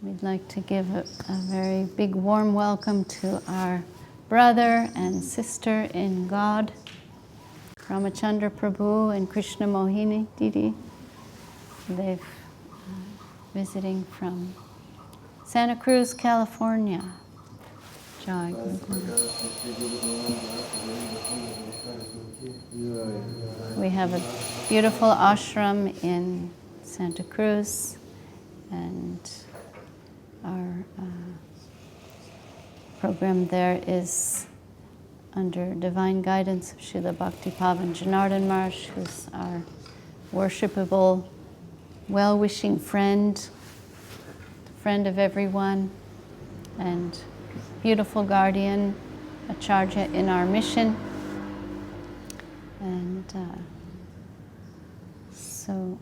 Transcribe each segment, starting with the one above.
We'd like to give a very big warm welcome to our brother and sister in God, Ramachandra Prabhu and Krishna Mohini Didi. They've visiting from Santa Cruz, California. Jai Guru. We have a beautiful ashram in Santa Cruz, and our program there is under divine guidance of Srila Bhakti Pavan Janardhan Maharaj, who's our worshipable, well-wishing friend of everyone, and beautiful guardian, acharya in our mission. And so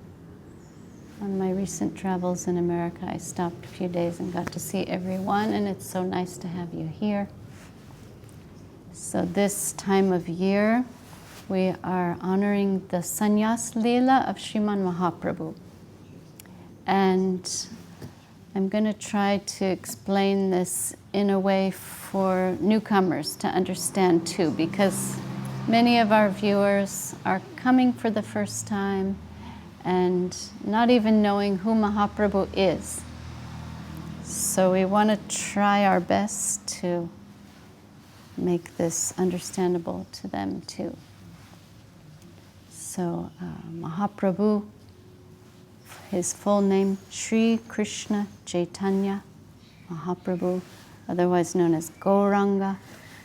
on my recent travels in America, I stopped a few days and got to see everyone, and it's so nice to have you here. So this time of year, we are honoring the sannyāsa līlā of Śrīman Mahāprabhu. And I'm going to try to explain this in a way for newcomers to understand too, because many of our viewers are coming for the first time and not even knowing who Mahaprabhu is. So we want to try our best to make this understandable to them too. So Mahaprabhu, his full name, Sri Krishna Chaitanya Mahaprabhu, otherwise known as Gauranga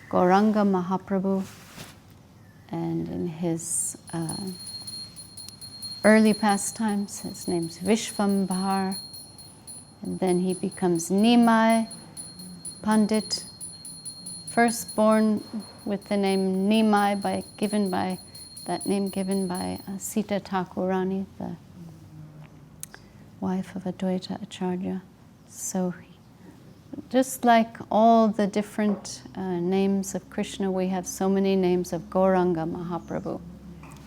Mahaprabhu. And in his early pastimes, his name's Vishvambhar, and then he becomes Nimai Pandit, first born with the name Nimai, given by Sita Thakurani, the wife of Advaita Acharya. So just like all the different names of Krishna, we have so many names of Gauranga Mahaprabhu.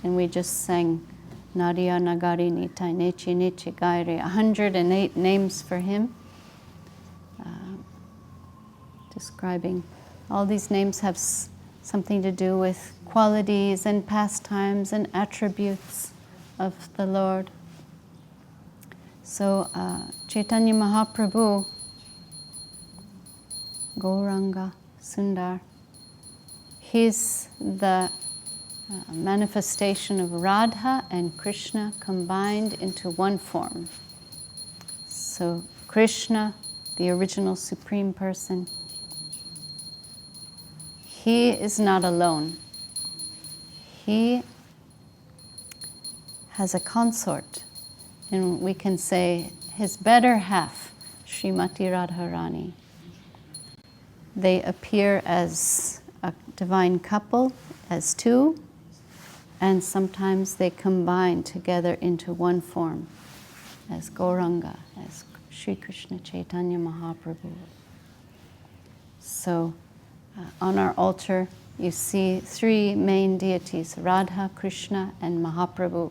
And we just sang Nadiya Nagari Nitai Nechi Nechi Gairi, 108 names for him, describing all these names have something to do with qualities and pastimes and attributes of the Lord. So Chaitanya Mahaprabhu, Gauranga Sundar, he's the manifestation of Radha and Krishna combined into one form. So Krishna, the original Supreme Person, he is not alone. He has a consort, and we can say his better half, Srimati Radharani. They appear as a divine couple, as two, and sometimes they combine together into one form, as Gauranga, as Sri Krishna Chaitanya Mahaprabhu. So on our altar, you see three main deities, Radha, Krishna, and Mahaprabhu.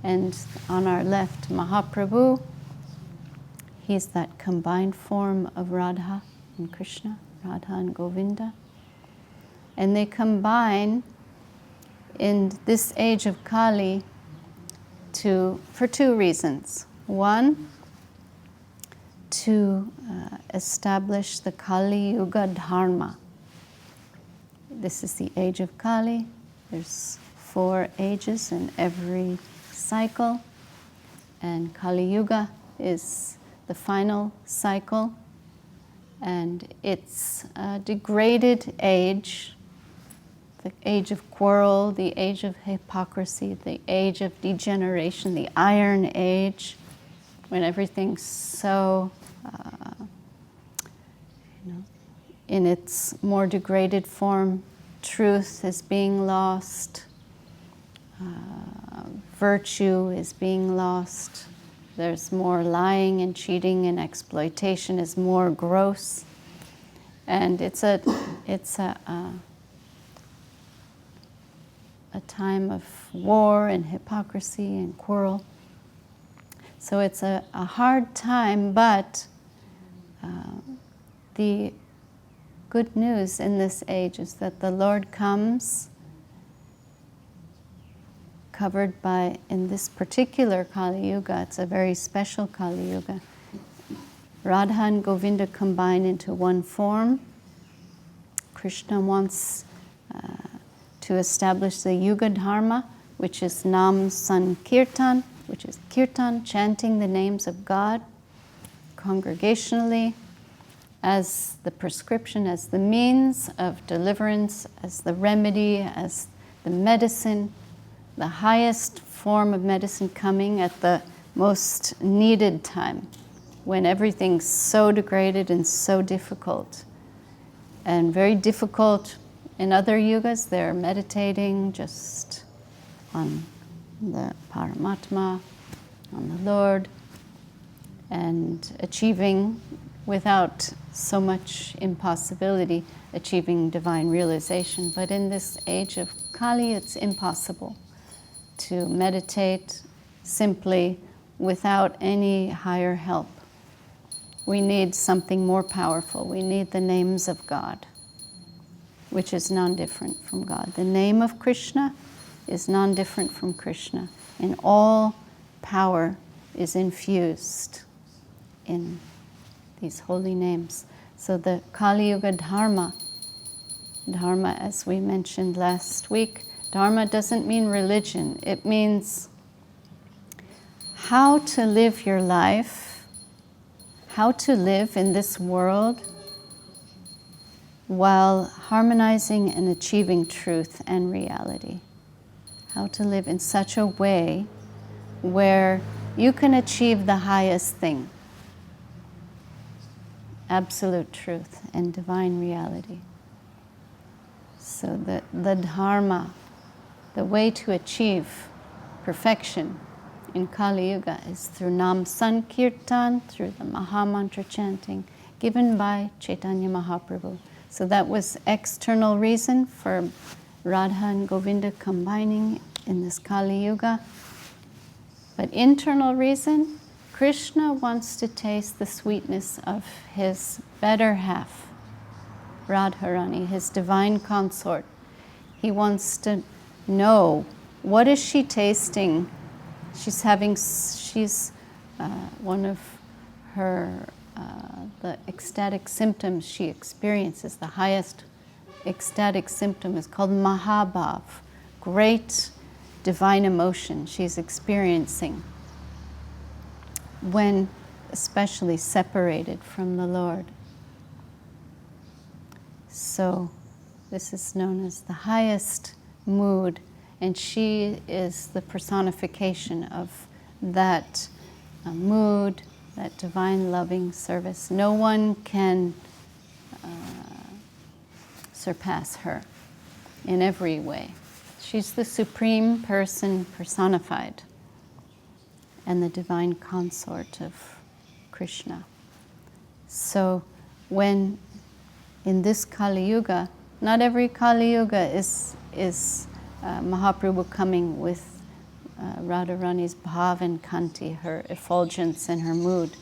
And on our left, Mahaprabhu, he's that combined form of Radha and Krishna, Radha and Govinda. And they combine in this age of Kali for two reasons. One, to establish the Kali Yuga Dharma. This is the age of Kali. There's 4 ages in every cycle, and Kali Yuga is the final cycle, and it's a degraded age, the age of quarrel, the age of hypocrisy, the age of degeneration, the Iron Age, when everything's so in its more degraded form. Truth is being lost, virtue is being lost, there's more lying and cheating, and exploitation is more gross, and it's a time of war and hypocrisy and quarrel. So it's a hard time, but the good news in this age is that the Lord comes covered by, in this particular Kali Yuga, it's a very special Kali Yuga. Radha and Govinda combine into one form. Krishna wants to establish the Yuga Dharma, which is Nam Sankirtan, which is Kirtan, chanting the names of God congregationally as the prescription, as the means of deliverance, as the remedy, as the medicine, the highest form of medicine coming at the most needed time, when everything's so degraded and so difficult. And very difficult in other yugas, they're meditating just on the Paramatma, on the Lord, and achieving, without so much impossibility, achieving divine realization. But in this age of Kali, it's impossible to meditate simply without any higher help. We need something more powerful. We need the names of God, which is non-different from God. The name of Krishna is non-different from Krishna, and all power is infused in these holy names. So the Kali Yuga Dharma, as we mentioned last week, Dharma doesn't mean religion. It means how to live your life, how to live in this world while harmonizing and achieving truth and reality. How to live in such a way where you can achieve the highest thing, absolute truth and divine reality. So the Dharma, the way to achieve perfection in Kali Yuga is through Nam Sankirtan, through the Mahamantra chanting given by Chaitanya Mahaprabhu. So that was external reason for Radha and Govinda combining in this Kali Yuga. But internal reason, Krishna wants to taste the sweetness of his better half, Radharani, his divine consort. He wants to know, what is she tasting? She's one of her, the ecstatic symptoms she experiences, the highest ecstatic symptom is called Mahabhav, great divine emotion she's experiencing when especially separated from the Lord. So this is known as the highest mood, and she is the personification of that mood, that divine loving service. No one can surpass her in every way. She's the supreme person personified and the divine consort of Krishna. So when in this Kali Yuga, not every Kali Yuga is Mahaprabhu coming with Radharani's bhav and kanti, her effulgence and her mood.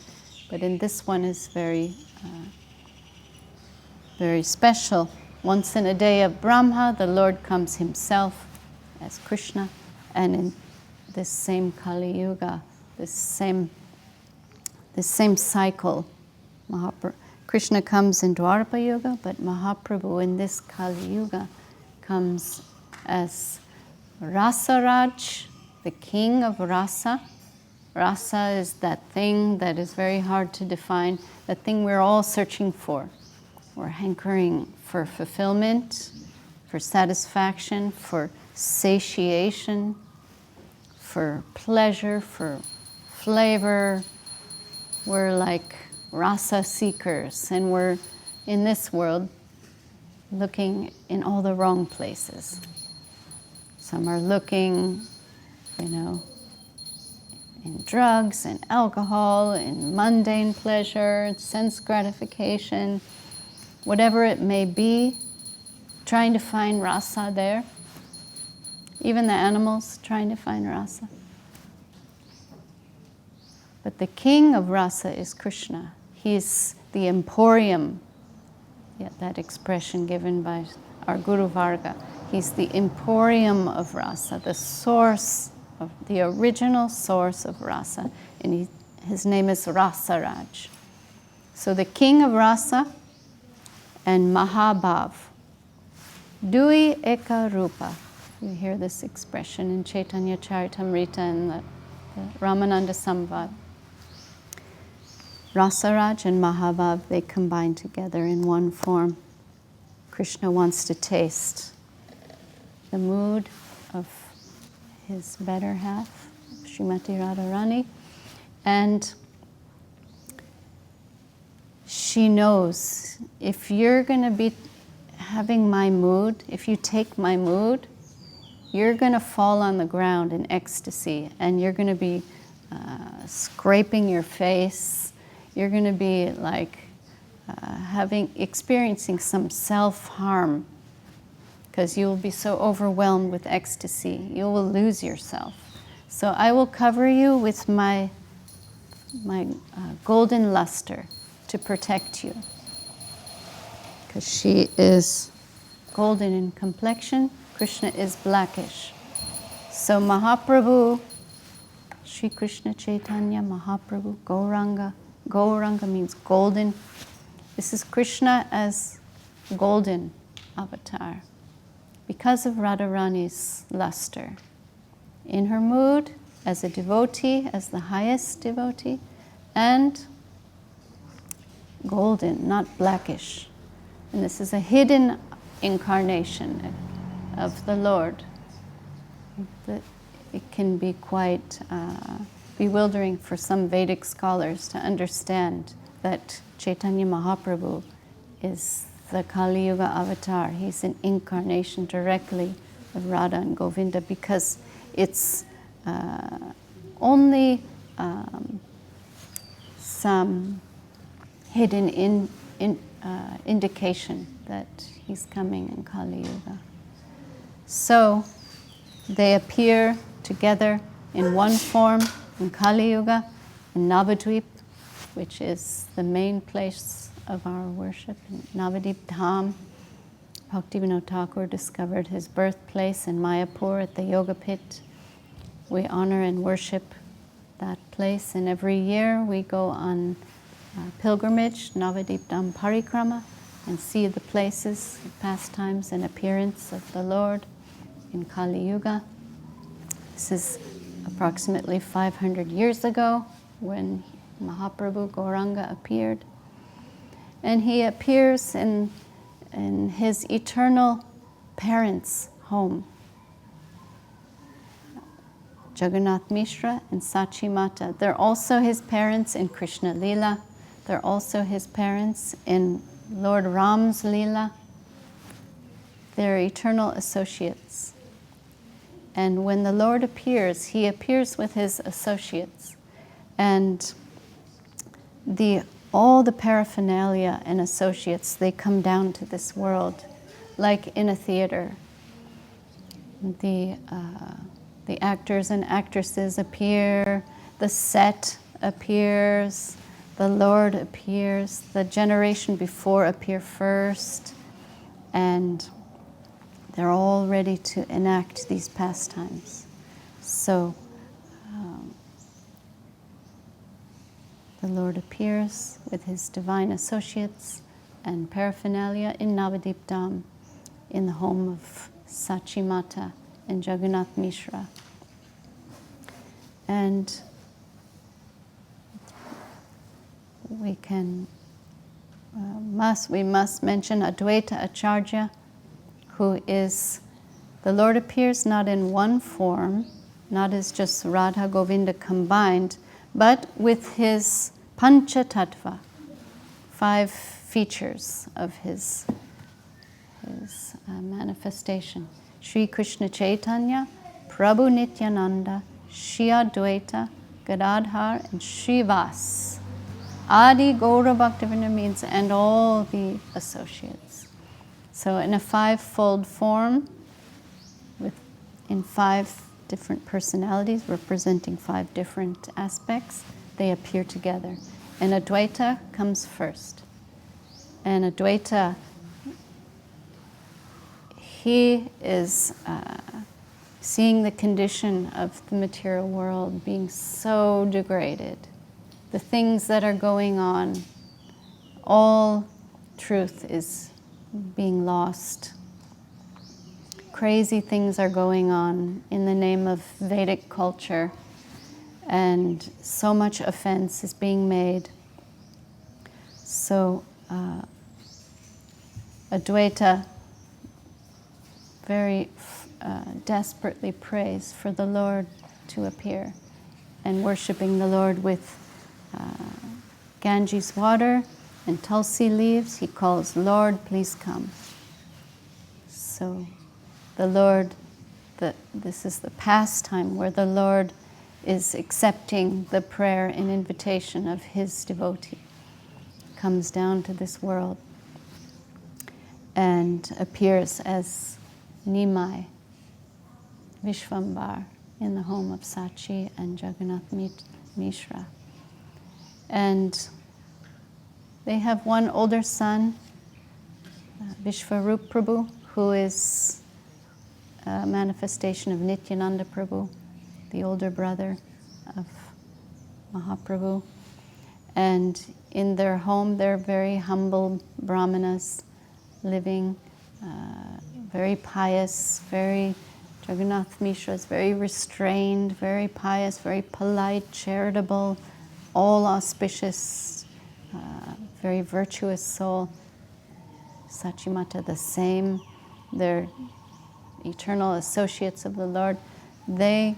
But in this one is very special. Once in a day of Brahma, the Lord comes himself as Krishna, and in this same Kali Yuga, this same cycle, Krishna comes in Dwapara Yuga, but Mahaprabhu in this Kali Yuga comes as Rasaraj, the king of rasa. Rasa is that thing that is very hard to define, that thing we're all searching for. We're hankering for fulfillment, for satisfaction, for satiation, for pleasure, for flavor. We're like rasa seekers, and we're in this world looking in all the wrong places. Some are looking, in drugs and alcohol, in mundane pleasure, sense gratification, whatever it may be, trying to find rasa there. Even the animals trying to find rasa. But the king of rasa is Krishna. He's the emporium, that expression given by our Guru Varga. He's the emporium of rasa, the source, of the original source of rasa. And his name is Rasaraj. So the king of rasa and Mahabhav. Dui eka rupa. You hear this expression in Chaitanya Charitamrita and the Ramananda Samvad. Rasaraj and Mahabhav, they combine together in one form. Krishna wants to taste the mood of his better half, Srimati Radharani, and she knows if you're going to be having my mood, if you take my mood, you're going to fall on the ground in ecstasy, and you're going to be scraping your face. You're going to be like experiencing some self-harm, because you will be so overwhelmed with ecstasy. You will lose yourself. So I will cover you with my golden luster to protect you, because she is golden in complexion. Krishna is blackish. So Mahaprabhu, Sri Krishna Chaitanya Mahaprabhu, Gauranga. Gauranga means golden. This is Krishna as golden avatar because of Radharani's luster. In her mood, as a devotee, as the highest devotee, and golden, not blackish. And this is a hidden incarnation of the Lord. It can be quite bewildering for some Vedic scholars to understand that Chaitanya Mahaprabhu is the Kali Yuga avatar. He's an incarnation directly of Radha and Govinda, because it's only some hidden indication that he's coming in Kali Yuga. So they appear together in one form in Kali Yuga, in Navadvip, which is the main place of our worship, in Navadvip Dham. Bhaktivinoda Thakur discovered his birthplace in Mayapur at the Yoga Pit. We honor and worship that place, and every year we go on pilgrimage, Navadvip Dham Parikrama, and see the places, pastimes, and appearance of the Lord in Kali Yuga. This is approximately 500 years ago when Mahaprabhu Gauranga appeared. And he appears in his eternal parents' home, Jagannath Mishra and Sachi Mata. They're also his parents in Krishna Līlā. They're also his parents in Lord Ram's Līlā. They're eternal associates. And when the Lord appears, he appears with his associates. And all the paraphernalia and associates, they come down to this world, like in a theater. The actors and actresses appear, the set appears, the Lord appears, the generation before appear first, and they're all ready to enact these pastimes. So the Lord appears with his divine associates and paraphernalia in Navadvip Dham, in the home of Sachi Mata and Jagannath Mishra. And we must mention Advaita Acharya, who is, the Lord appears not in one form, not as just Radha Govinda combined, but with his Pancha Tattva, 5 features of his manifestation. Sri Krishna Chaitanya, Prabhu Nityananda, Shri Advaita, Gadadhar, and Srivas. Adi Gaura Bhaktivinoda means and all the associates. So in a 5-fold form, in 5 different personalities representing 5 different aspects, they appear together. And Advaita comes first. And Advaita, he is seeing the condition of the material world being so degraded. The things that are going on, all truth is being lost. Crazy things are going on in the name of Vedic culture, and so much offense is being made. So Advaita very desperately prays for the Lord to appear, and worshiping the Lord with Ganges water and tulsi leaves, he calls, "Lord, please come." So the Lord, this is the pastime where the Lord is accepting the prayer and invitation of his devotee. Comes down to this world and appears as Nimai, Vishvambar, in the home of Sachi and Jagannath Mishra. And they have one older son, Vishvarup Prabhu, who is a manifestation of Nityananda Prabhu, the older brother of Mahaprabhu. And in their home, they're very humble brahmanas living, very pious, Jagannath Mishra is very restrained, very pious, very polite, charitable, all auspicious, very virtuous soul. Sachimata the same. They're eternal associates of the Lord. They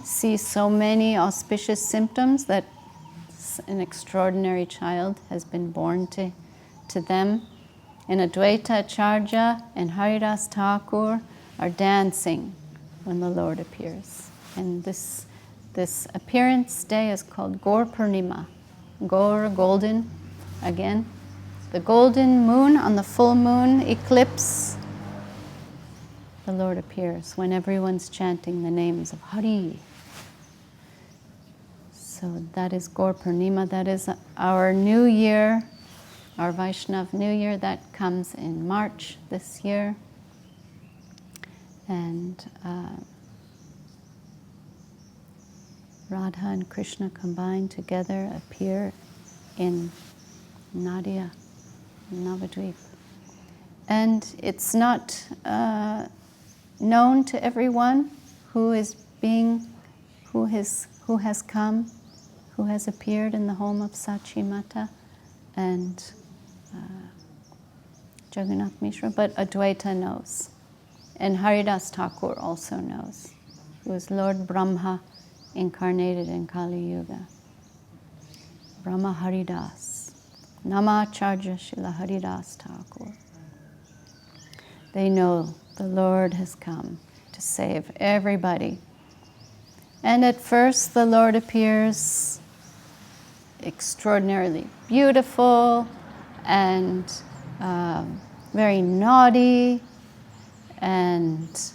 see so many auspicious symptoms that an extraordinary child has been born to them. And Advaita Acharya and Haridas Thakur are dancing when the Lord appears. And this appearance day is called Gaur Purnima. Gaur, golden, again. The golden moon on the full moon eclipse, the Lord appears when everyone's chanting the names of Hari. So that is Gaur Purnima. That is our new year, our Vaishnav New Year. That comes in March this year. And Radha and Krishna combined together appear in Nadia, Navadvip. And it's not known to everyone who has come, who has appeared in the home of Sachi Mata and Jagannath Mishra, but Advaita knows. And Haridas Thakur also knows, who is Lord Brahma incarnated in Kali Yuga. Brahma Haridas, Namacharya Shila Haridas Thakur. They know the Lord has come to save everybody. And at first the Lord appears extraordinarily beautiful and very naughty and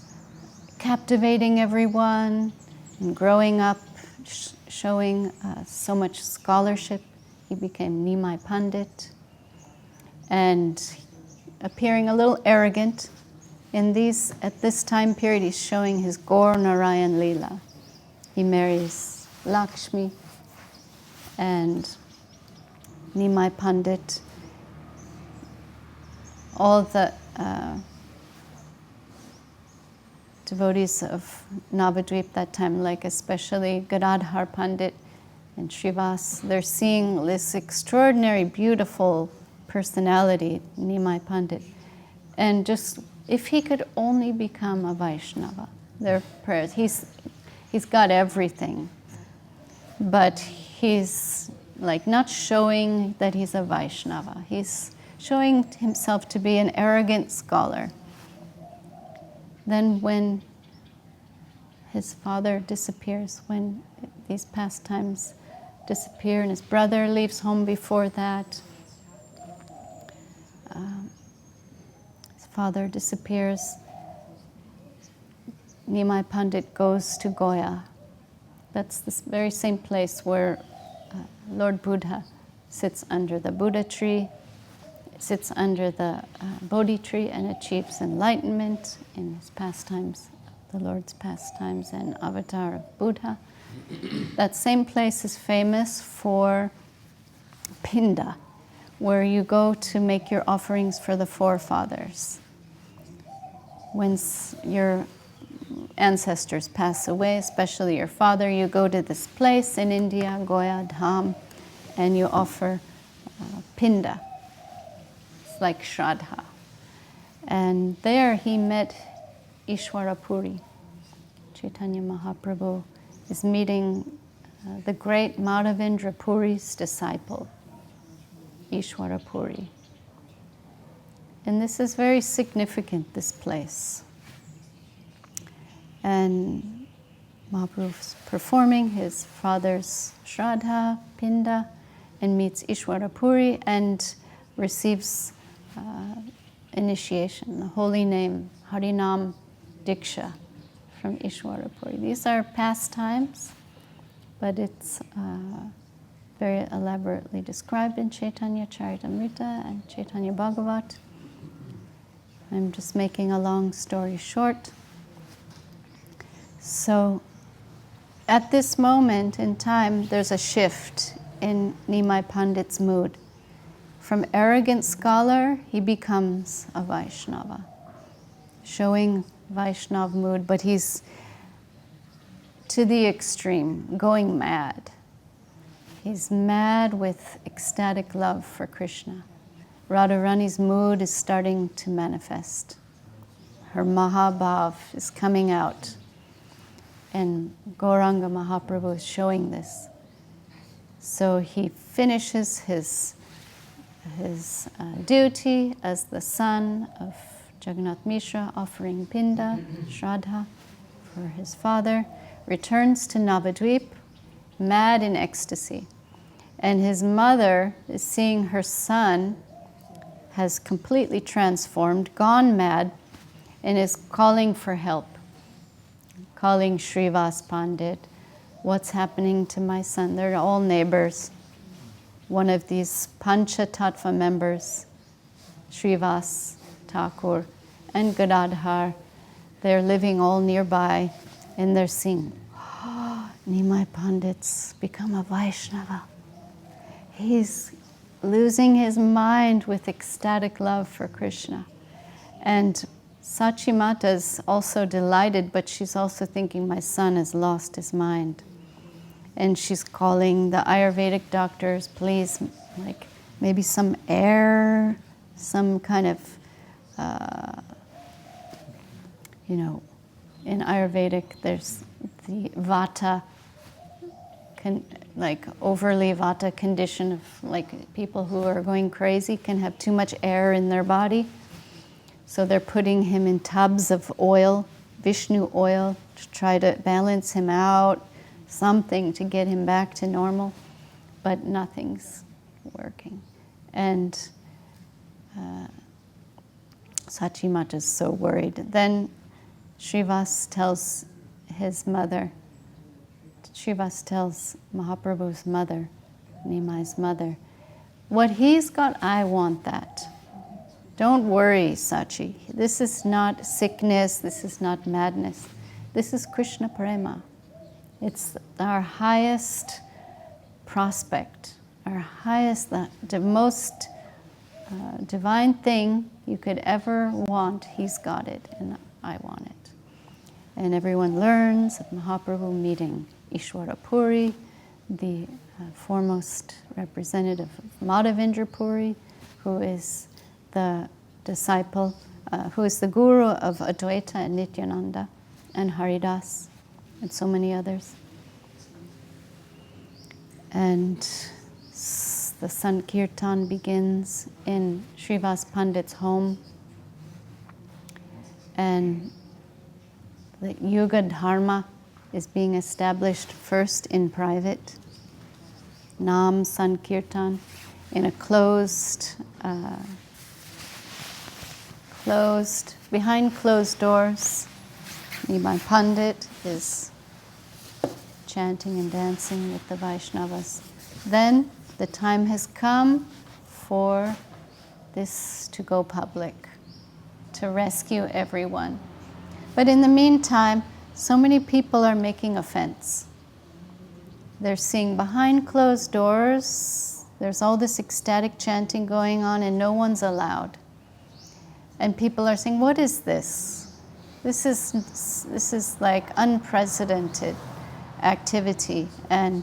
captivating everyone, and growing up, showing so much scholarship. He became Nimai Pandit, and appearing a little arrogant. At this time period, he's showing his Gaur Narayan līlā. He marries Lakshmi, and Nimai Pandit, all the devotees of Navadvip that time, like especially Gadadhar Pandit and Srivas, they're seeing this extraordinary, beautiful personality, Nimai Pandit. And just, if he could only become a Vaishnava, their prayers. He's got everything, but he's like not showing that he's a Vaishnava. He's showing himself to be an arrogant scholar. Then when his father disappears, when these pastimes disappear and his brother leaves home before that, his father disappears, Nimai Pandit goes to Goya That's the very same place where Lord Buddha sits under the Buddha tree, sits under the Bodhi tree and achieves enlightenment in his pastimes, the Lord's pastimes and avatar of Buddha. That same place is famous for Pinda, where you go to make your offerings for the forefathers. When your ancestors pass away, especially your father, you go to this place in India, Goya Dham, and you offer Pinda. It's like Shraddha. And there he met Ishwara Puri. Chaitanya Mahaprabhu is meeting the great Madhavendra Puri's disciple, Ishwara Puri. And this is very significant, this place. And Mahaprabhu's performing his father's Shraddha, Pinda, and meets Ishwara Puri and receives initiation, the holy name, Harinam Diksha from Ishwara Puri. These are pastimes, but it's very elaborately described in Chaitanya Charitamrita and Chaitanya Bhagavat. I'm just making a long story short. So at this moment in time, there's a shift in Nimai Pandit's mood. From arrogant scholar, he becomes a Vaishnava, showing Vaishnav mood, but he's to the extreme, going mad. He's mad with ecstatic love for Krishna. Radharani's mood is starting to manifest. Her Mahabhav is coming out. And Gauranga Mahaprabhu is showing this. So he finishes his duty as the son of Jagannath Mishra, offering Pinda, Shraddha for his father, returns to Navadvip, mad in ecstasy. And his mother is seeing her son has completely transformed, gone mad, and is calling for help, calling Srivas Pandit, what's happening to my son? They're all neighbors. One of these Pancha Tattva members, Srivas Thakur and Gadadhar, they're living all nearby, and they're seeing, Nimai Pandit's become a Vaishnava. He's losing his mind with ecstatic love for Krishna. And Sachimata is also delighted, but she's also thinking, my son has lost his mind. And she's calling the Ayurvedic doctors, please, like maybe some air, some kind of, in Ayurvedic there's the Vata, like overly Vata condition of like people who are going crazy can have too much air in their body. So they're putting him in tubs of oil, Vishnu oil, to try to balance him out, something to get him back to normal, but nothing's working. And Sachimata is so worried. Then Srivas tells his mother, Srivas tells Mahaprabhu's mother, Nimai's mother, what he's got, I want that. Don't worry, Sachi. This is not sickness, this is not madness. This is Krishna Prema. It's our highest prospect, our highest, the most divine thing you could ever want. He's got it, and I want it. And everyone learns of Mahaprabhu meeting Ishwara Puri, the foremost representative of Madhavendra Puri, who is the disciple, who is the guru of Advaita and Nityananda and Haridas and so many others. And the Sankirtan begins in Srivas Pandit's home. And the Yuga Dharma is being established first in private. Nam Sankirtan in a behind closed doors. Nimai Pandit is chanting and dancing with the Vaishnavas. Then the time has come for this to go public, to rescue everyone. But in the meantime, so many people are making offense. They're seeing behind closed doors, there's all this ecstatic chanting going on and no one's allowed. And people are saying, what is this? This is like unprecedented activity and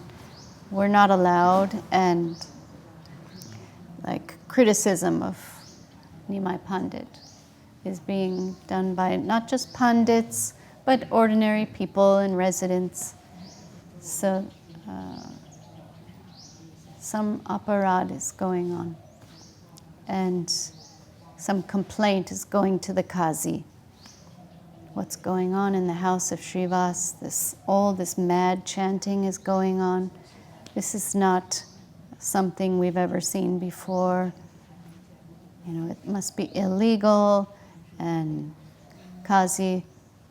we're not allowed, and like criticism of Nimai Pandit is being done by not just pandits, but ordinary people and residents. So some aparad is going on, and some complaint is going to the Qazi. What's going on in the house of Srivas? All this mad chanting is going on. This is not something we've ever seen before. It must be illegal. And Qazi,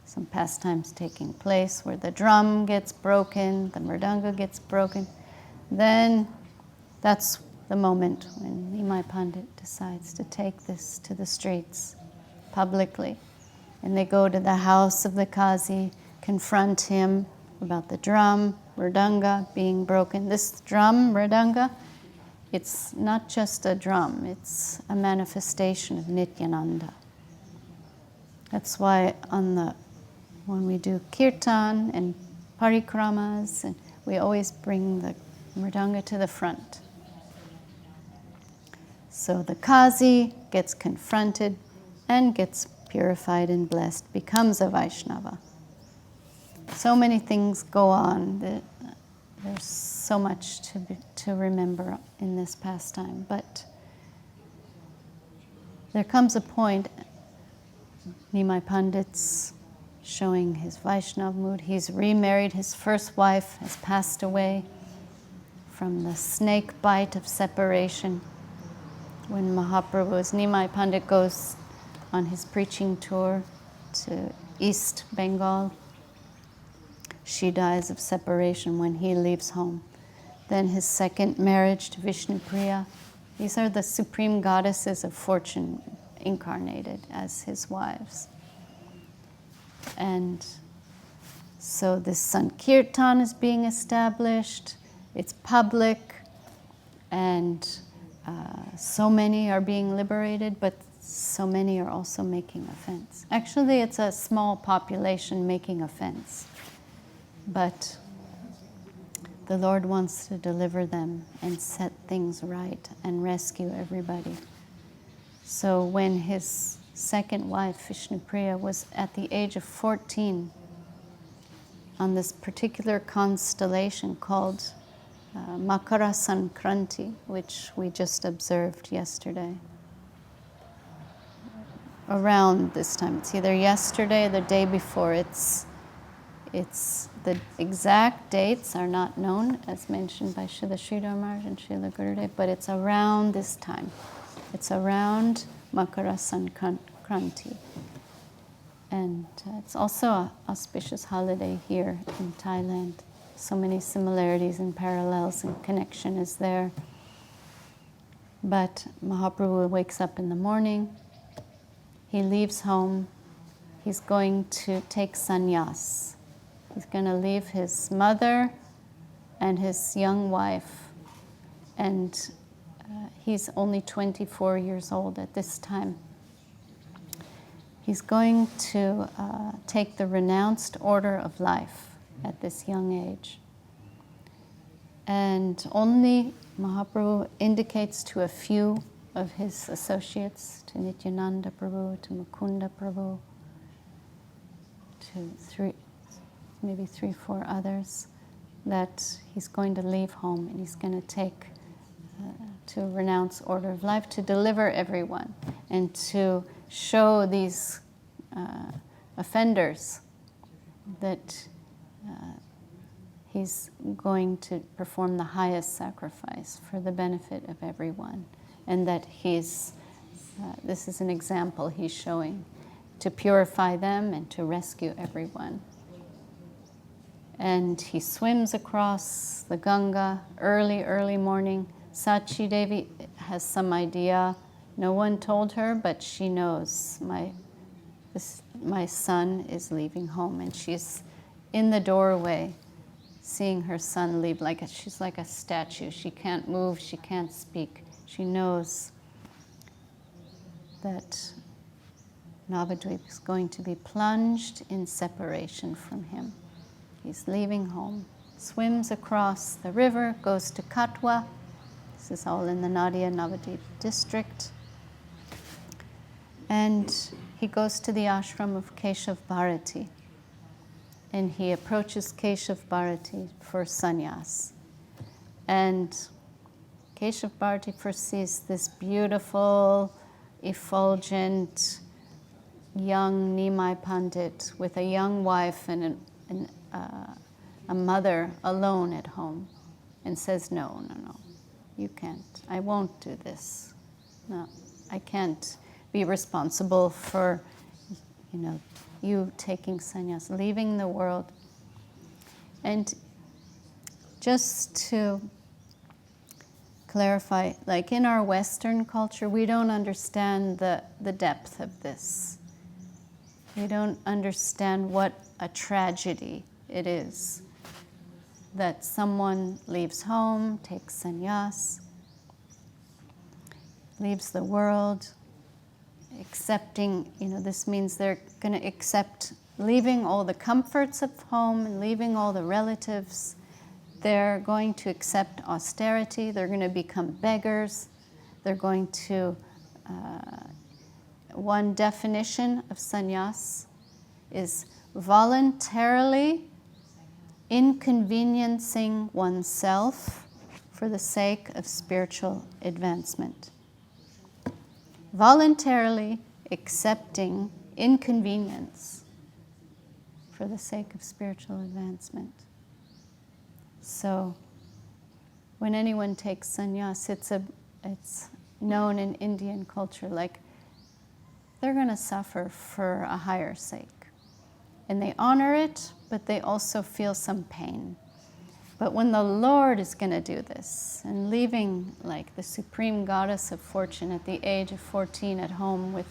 some pastimes taking place where the drum gets broken, the mridanga gets broken. Then that's the moment when Nimai Pandit decides to take this to the streets publicly. And they go to the house of the Qazi, confront him about the drum, mridanga being broken. This drum, mridanga, it's not just a drum, it's a manifestation of Nityananda. That's why when we do kirtan and parikramas, and we always bring the mridanga to the front. So the Qazi gets confronted and gets purified and blessed, becomes a Vaishnava. So many things go on. There's so much to remember in this pastime. But there comes a point, Nimai Pandit's showing his Vaishnav mood. He's remarried. His first wife has passed away from the snake bite of separation. When Nimai Pandit goes on his preaching tour to East Bengal, she dies of separation when he leaves home. Then his second marriage to Vishnupriya. These are the supreme goddesses of fortune incarnated as his wives. And so this Sankirtan is being established. It's public, and so many are being liberated, but so many are also making offense. Actually, it's a small population making offense, but the Lord wants to deliver them and set things right and rescue everybody. So when his second wife, Vishnupriya, was at the age of 14 on this particular constellation called Makara Sankranti, which we just observed yesterday. Around this time, it's either yesterday or the day before. It's the exact dates are not known, as mentioned by Srila Sridhar Maharaj and Srila Gurudev, but it's around this time. It's around Makara Sankranti. And it's also an auspicious holiday here in Thailand. So many similarities and parallels, and connection is there. But Mahaprabhu wakes up in the morning, he leaves home, he's going to take sannyāsa. He's going to leave his mother and his young wife, and he's only 24 years old at this time. He's going to take the renounced order of life at this young age. And only Mahaprabhu indicates to a few of his associates, to Nityananda Prabhu, to Mukunda Prabhu, to maybe 3-4 others, that he's going to leave home and he's going to take to renounce order of life, to deliver everyone, and to show these offenders that he's going to perform the highest sacrifice for the benefit of everyone, and that this is an example he's showing to purify them and to rescue everyone. And he swims across the Ganga early morning. Sachi Devi has some idea. No one told her, but she knows my son is leaving home, and she's in the doorway seeing her son leave. She's like a statue. She can't move, she can't speak. She knows that Navadvip is going to be plunged in separation from him. He's leaving home, swims across the river, goes to Katwa. This is all in the Nadia Navadvip district. And he goes to the ashram of Keshav Bharati. And he approaches Keshav Bharati for sannyāsa. And Keshav Bharati first sees this beautiful, effulgent, young Nimai Pandit with a young wife and a mother alone at home, and says, no, you can't. I won't do this. No, I can't be responsible for, you taking sannyas, leaving the world. And just to clarify, like in our Western culture, we don't understand the depth of this. We don't understand what a tragedy it is that someone leaves home, takes sannyas, leaves the world, accepting, this means they're going to accept leaving all the comforts of home and leaving all the relatives. They're going to accept austerity. They're going to become beggars. They're going to, one definition of sannyas is voluntarily inconveniencing oneself for the sake of spiritual advancement. Voluntarily accepting inconvenience for the sake of spiritual advancement. So when anyone takes sannyas, it's known in Indian culture like they're going to suffer for a higher sake. And they honor it, but they also feel some pain. But when the Lord is going to do this, and leaving like the supreme goddess of fortune at the age of 14 at home with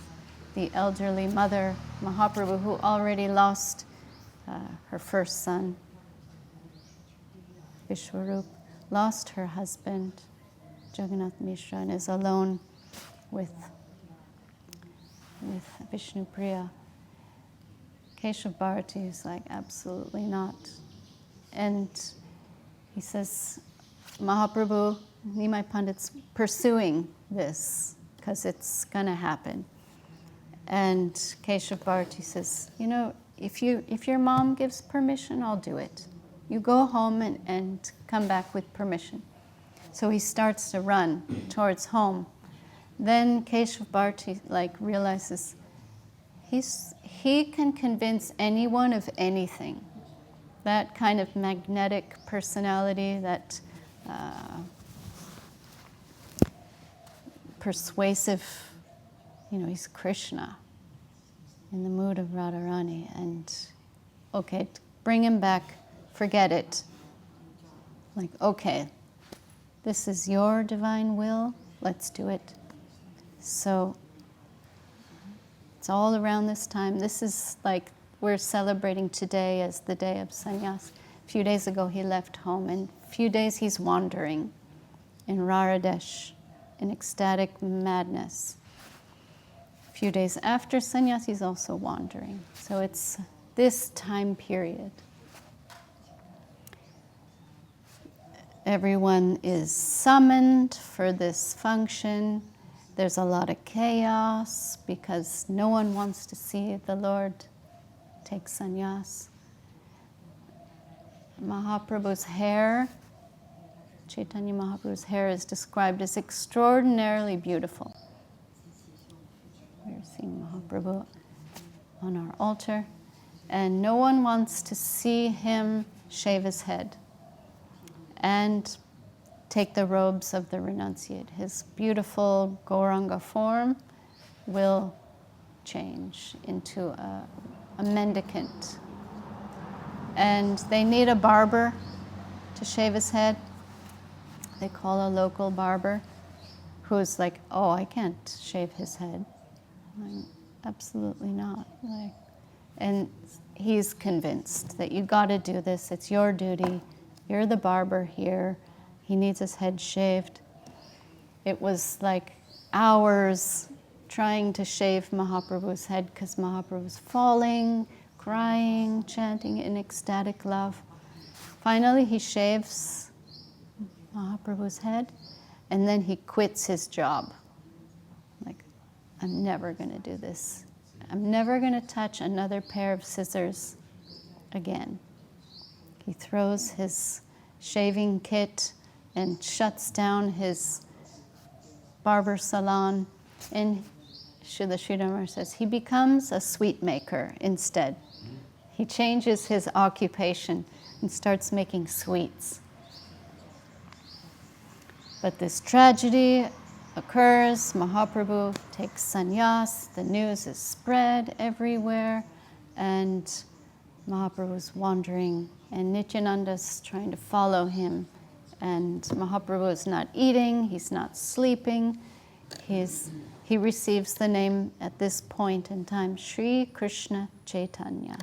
the elderly mother, Mahaprabhu, who already lost her first son, Vishwarup, lost her husband, Jagannath Mishra, and is alone with Vishnupriya. Keshav Bharati is like, absolutely not. And he says, Mahaprabhu, Nimai Pandit's pursuing this because it's going to happen. And Keshav Bharati says, if your mom gives permission, I'll do it. You go home and come back with permission. So he starts to run towards home. Then Keshav Bharati realizes he can convince anyone of anything. That kind of magnetic personality, that persuasive, he's Krishna in the mood of Radharani. And okay, bring him back, forget it. Okay, this is your divine will, let's do it. So it's all around this time. This is we're celebrating today as the day of sannyas. A few days ago he left home, and a few days he's wandering in Raradesh in ecstatic madness. A few days after sannyas he's also wandering. So it's this time period. Everyone is summoned for this function. There's a lot of chaos because no one wants to see the Lord take sannyas. Mahaprabhu's hair, Chaitanya Mahaprabhu's hair is described as extraordinarily beautiful. We're seeing Mahaprabhu on our altar, and no one wants to see him shave his head and take the robes of the renunciate. His beautiful Gauranga form will change into a mendicant and they need a barber to shave his head. They call a local barber who's like, oh, I can't shave his head. I'm, absolutely not. And he's convinced that you got to do this. It's your duty. You're the barber here. He needs his head shaved. It was like hours trying to shave Mahaprabhu's head because Mahaprabhu was falling, crying, chanting in ecstatic love. Finally, he shaves Mahaprabhu's head, and then he quits his job. Like, I'm never going to do this. I'm never going to touch another pair of scissors again. He throws his shaving kit and shuts down his barber salon, and Srila Sridhar says he becomes a sweet maker instead. He changes his occupation and starts making sweets. But this tragedy occurs. Mahaprabhu takes sannyāsa. The news is spread everywhere, and Mahaprabhu's wandering, and Nityananda's trying to follow him. And Mahaprabhu is not eating, he's not sleeping. He receives the name at this point in time, Sri Krishna Chaitanya,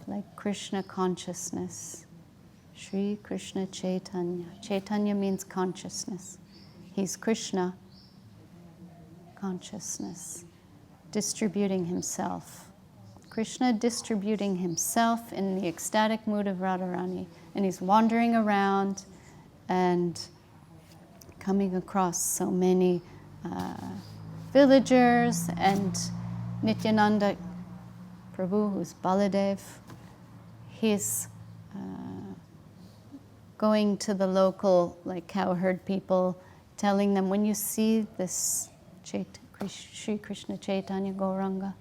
like Krishna consciousness. Sri Krishna Chaitanya. Chaitanya means consciousness. He's Krishna consciousness, distributing himself. Krishna distributing himself in the ecstatic mood of Radharani. And he's wandering around and coming across so many villagers, and Nityananda Prabhu, who's Baladev, he's going to the local cowherd people, telling them, when you see this Sri Krishna Chaitanya Gauranga,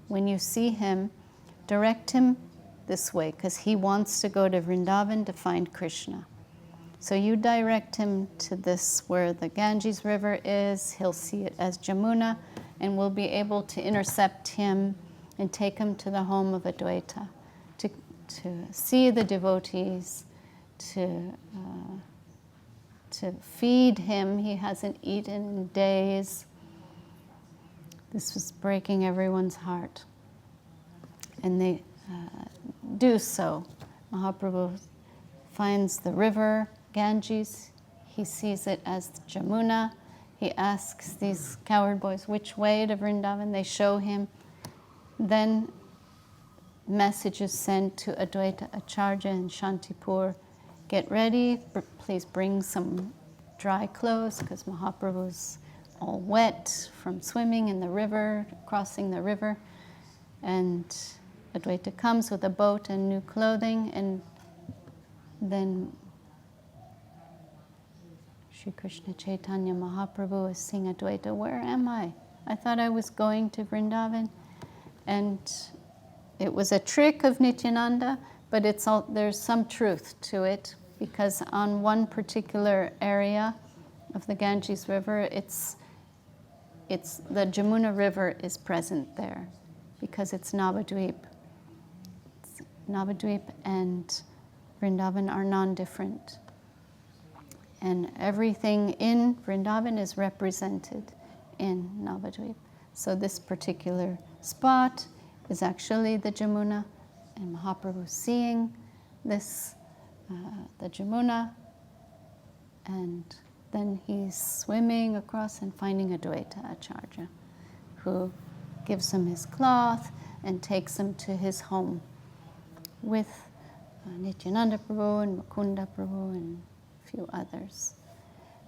when you see him, direct him this way, because he wants to go to Vrindavan to find Krishna. So you direct him to this, where the Ganges River is. He'll see it as Jamuna, and we'll be able to intercept him and take him to the home of Advaita, to see the devotees, to feed him. He hasn't eaten in days. This was breaking everyone's heart. And they do so. Mahaprabhu finds the river, Ganges. He sees it as Jamuna. He asks these cowherd boys which way to Vrindavan. They show him. Then message is sent to Advaita Acharya in Shantipur. Get ready, please bring some dry clothes, because Mahaprabhu's all wet from swimming in the river, crossing the river. And Advaita comes with a boat and new clothing, and then Sri Krishna Chaitanya Mahaprabhu is saying, Advaita, where am I? I thought I was going to Vrindavan. And it was a trick of Nityananda, but there's some truth to it, because on one particular area of the Ganges River, the Jamuna River is present there, because it's Navadvip. Navadvip and Vrindavan are non-different. And everything in Vrindavan is represented in Navadvip. So this particular spot is actually the Jamuna, and Mahaprabhu seeing this, the Jamuna, and then he's swimming across and finding Advaita Acharya, who gives him his cloth and takes him to his home with Nityananda Prabhu and Mukunda Prabhu and a few others.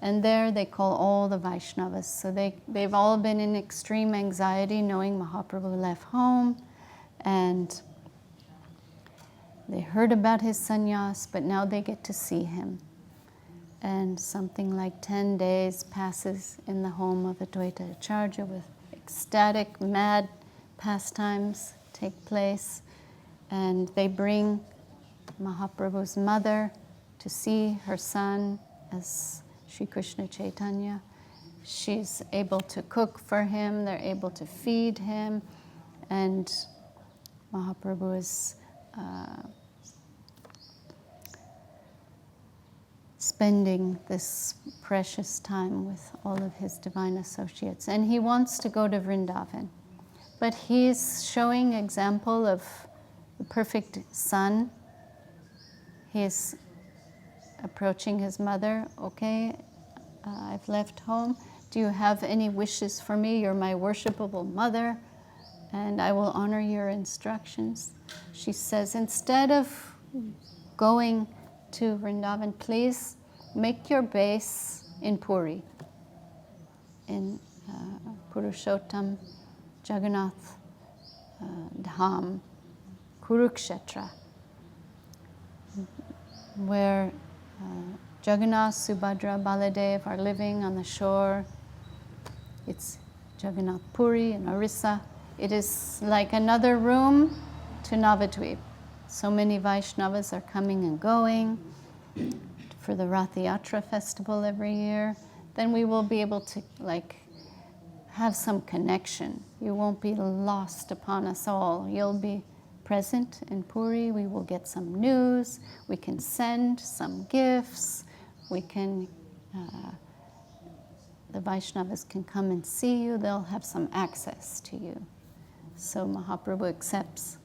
And there they call all the Vaishnavas. So they've all been in extreme anxiety knowing Mahaprabhu left home, and they heard about his sannyas, but now they get to see him. And something like 10 days passes in the home of Advaita Acharya, with ecstatic, mad pastimes take place. And they bring Mahaprabhu's mother to see her son as Sri Krishna Chaitanya. She's able to cook for him, they're able to feed him, and Mahaprabhu is spending this precious time with all of his divine associates. And he wants to go to Vrindavan. But he's showing example of the perfect son. He's approaching his mother. Okay, I've left home. Do you have any wishes for me? You're my worshipable mother, and I will honor your instructions. She says, instead of going to Vrindavan, please make your base in Puri, in Purushottam Jagannath Dham, Kurukshetra, where Jagannath, Subhadra, Baladev are living on the shore. It's Jagannath Puri in Orissa. It is like another room to Navadvip. So many Vaishnavas are coming and going for the Rath Yatra festival every year. Then we will be able to have some connection. You won't be lost upon us all. You'll be present in Puri. We will get some news. We can send some gifts. We can, the Vaishnavas can come and see you. They'll have some access to you. So Mahaprabhu accepts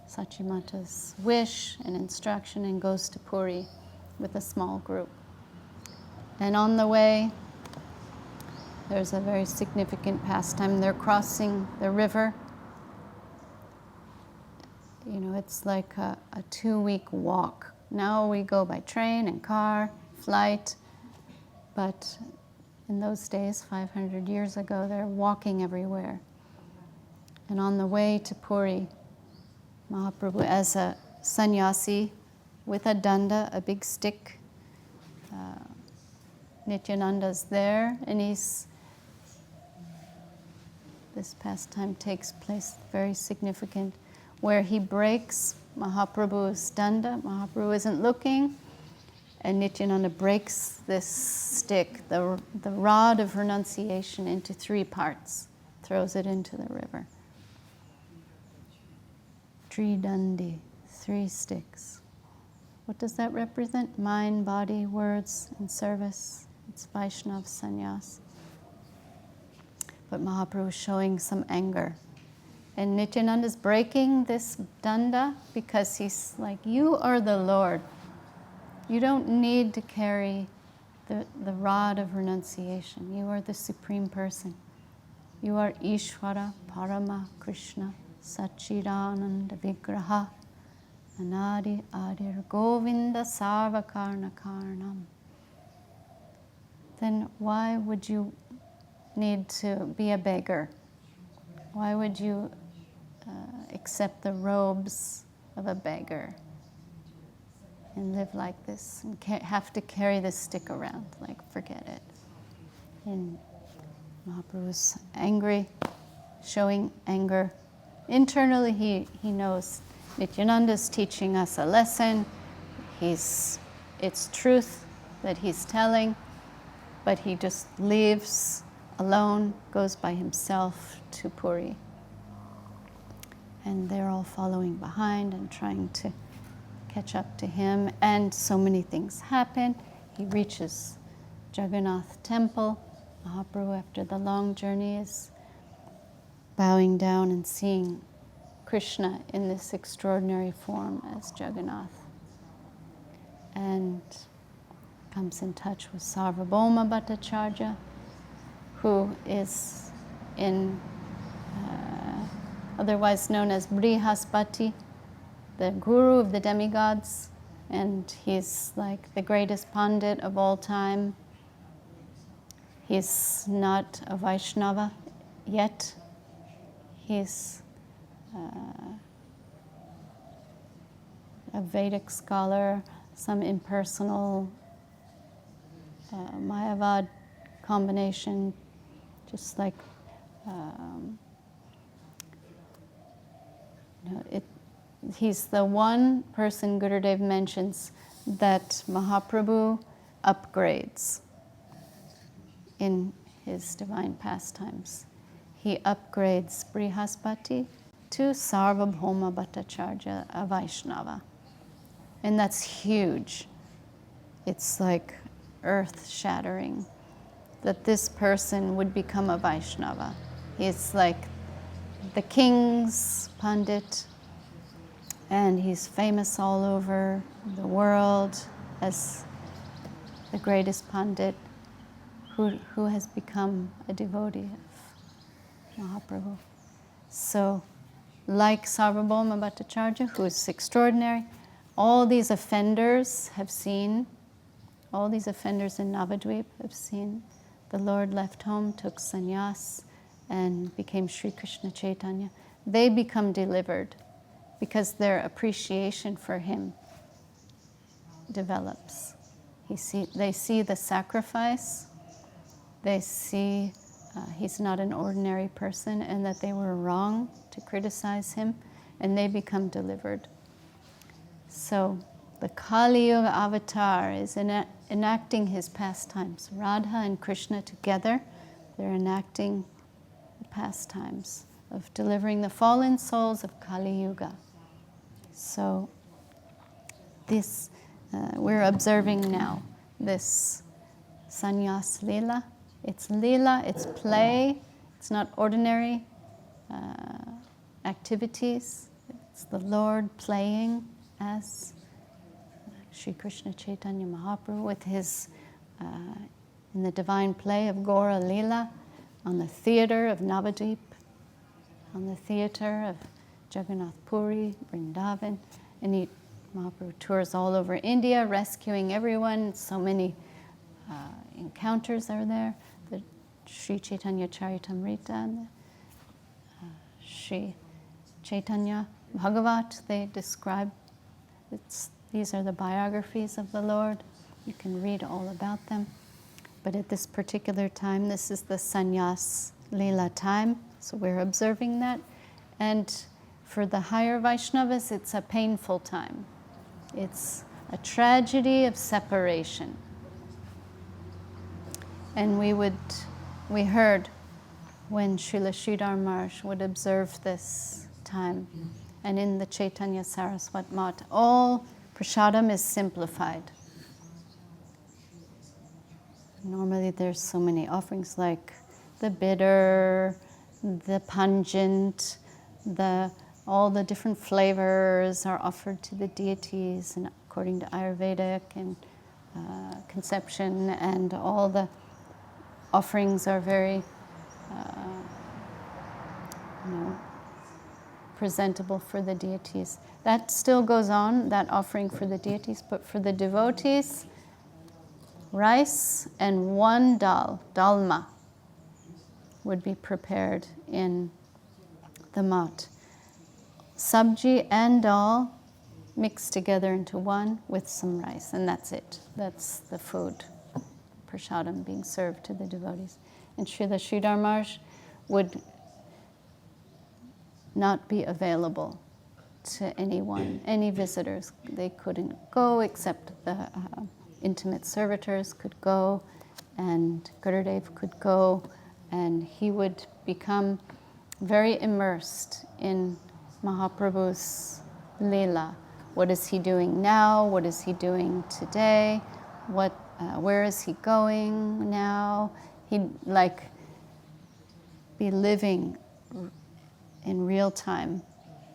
Sachimata's wish and instruction and goes to Puri with a small group. And on the way, there's a very significant pastime. They're crossing the river. You know, it's like a 2-week walk. Now we go by train and car, flight, but in those days, 500 years ago, they're walking everywhere. And on the way to Puri, Mahaprabhu, as a sannyāsi with a danda, a big stick, Nityananda's there, and this pastime takes place, very significant, where he breaks Mahaprabhu's danda. Mahaprabhu isn't looking, and Nityananda breaks this stick, the rod of renunciation, into 3 parts, throws it into the river. Tridandi, 3 sticks. What does that represent? Mind, body, words, and service. It's Vaishnava sannyas. But Mahaprabhu is showing some anger. And Nityananda is breaking this danda because he's like, you are the Lord. You don't need to carry the rod of renunciation. You are the Supreme Person. You are Ishvara, Parama, Krishna, Satchidananda Vigraha, Anadi Adir Govinda Sarvakarna Karnam. Then why would you need to be a beggar? Why would you accept the robes of a beggar and live like this and have to carry this stick around? Like, forget it. And Mahaprabhu is angry, showing anger. Internally, he knows Nityananda is teaching us a lesson. It's truth that he's telling, but he just leaves alone, goes by himself to Puri. And they're all following behind and trying to catch up to him. And so many things happen. He reaches Jagannath temple. Mahaprabhu, after the long journey, is bowing down and seeing Krishna in this extraordinary form as Jagannath. And comes in touch with Sarvabhauma Bhattacharya, who is otherwise known as Brihaspati, the guru of the demigods, and he's like the greatest Pandit of all time. He's not a Vaishnava yet. He's a Vedic scholar, some impersonal Mayavad combination, just like he's the one person Gurudev mentions that Mahaprabhu upgrades in his divine pastimes. He upgrades Brihaspati to Sarvabhauma Bhattacharya, a Vaishnava. And that's huge. It's like earth-shattering that this person would become a Vaishnava. He's like the king's Pandit, and he's famous all over the world as the greatest Pandit who has become a devotee of Mahaprabhu. So, like Sarvabhauma Bhattacharya, who is extraordinary, all these offenders in Navadvip have seen the Lord left home, took sannyāsa, and became Sri Krishna Chaitanya. They become delivered because their appreciation for him develops. They see the sacrifice, they see he's not an ordinary person and that they were wrong to criticize him, and they become delivered. So the Kali Yuga avatar is enacting his pastimes. Radha and Krishna together, they're enacting the pastimes of delivering the fallen souls of Kali Yuga. So this, we're observing now this sannyāsa līlā. It's līlā, it's play, it's not ordinary activities. It's the Lord playing as Sri Krishna Chaitanya Mahaprabhu with his, in the divine play of Gaura Līlā, on the theater of Navadvip, on the theater of Jagannath Puri, Vrindavan, and Mahaprabhu tours all over India, rescuing everyone. So many encounters are there. The Sri Chaitanya Charitamrita and the Sri Chaitanya Bhagavat, they describe, these are the biographies of the Lord. You can read all about them. But at this particular time, this is the sannyāsa līlā time, so we're observing that. And for the higher Vaishnavas, it's a painful time. It's a tragedy of separation. And we heard when Srila Sridhar Maharaj would observe this time. And in the Chaitanya Saraswat Mat, all prasadam is simplified. Normally there's so many offerings like the bitter, the pungent, all the different flavors are offered to the deities, and according to Ayurvedic and conception, and all the offerings are very presentable for the deities. That still goes on, that offering for the deities, but for the devotees, rice and one dalma, would be prepared in the mat. Sabji and dal mixed together into one with some rice, and that's it. That's the food, prasadam being served to the devotees. And Srila Sridhar Maharaj would not be available to anyone, any visitors. They couldn't go except the intimate servitors could go, and Gurudev could go, and he would become very immersed in Mahaprabhu's Līlā. What is he doing now? What is he doing today? Where is he going now? He'd be living in real time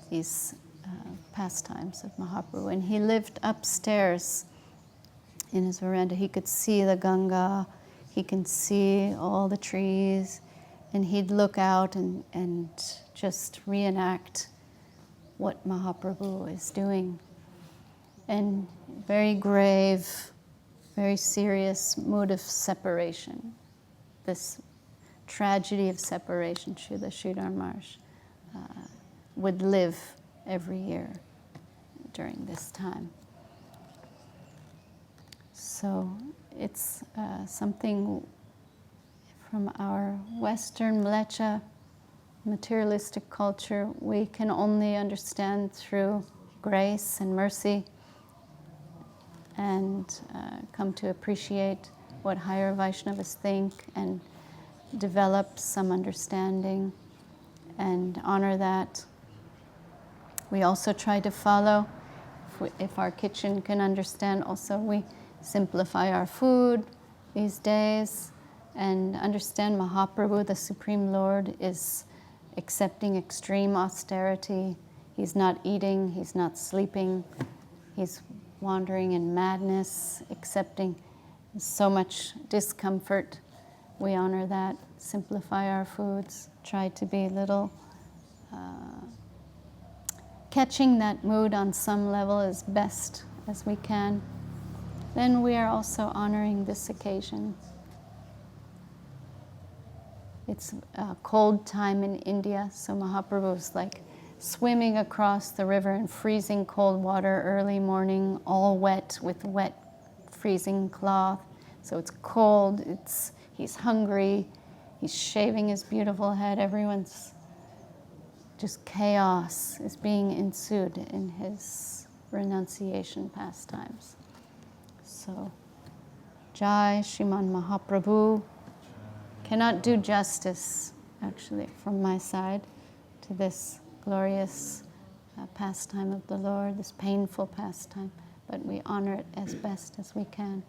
these pastimes of Mahaprabhu. And he lived upstairs in his veranda. He could see the Ganga, he can see all the trees, and he'd look out and just reenact what Mahaprabhu is doing. And very grave, very serious mood of separation, this tragedy of separation, Srila Sridhar Maharaj would live every year during this time. So it's something from our Western mlecha materialistic culture we can only understand through grace and mercy, and come to appreciate what higher Vaishnavas think and develop some understanding and honor that. We also try to follow, if our kitchen can understand, also we simplify our food these days and understand Mahaprabhu, the Supreme Lord, is accepting extreme austerity. He's not eating, he's not sleeping, he's wandering in madness, accepting so much discomfort. We honor that, simplify our foods, try to be little, catching that mood on some level as best as we can. Then we are also honoring this occasion. It's a cold time in India, so Mahaprabhu is like swimming across the river in freezing cold water early morning, all wet with wet freezing cloth. So it's cold, he's hungry, he's shaving his beautiful head, everyone's just chaos is being ensued in his renunciation pastimes. So, Jai Śrīman Mahāprabhu. Cannot do justice, actually, from my side, to this glorious pastime of the Lord, this painful pastime, but we honor it as best as we can.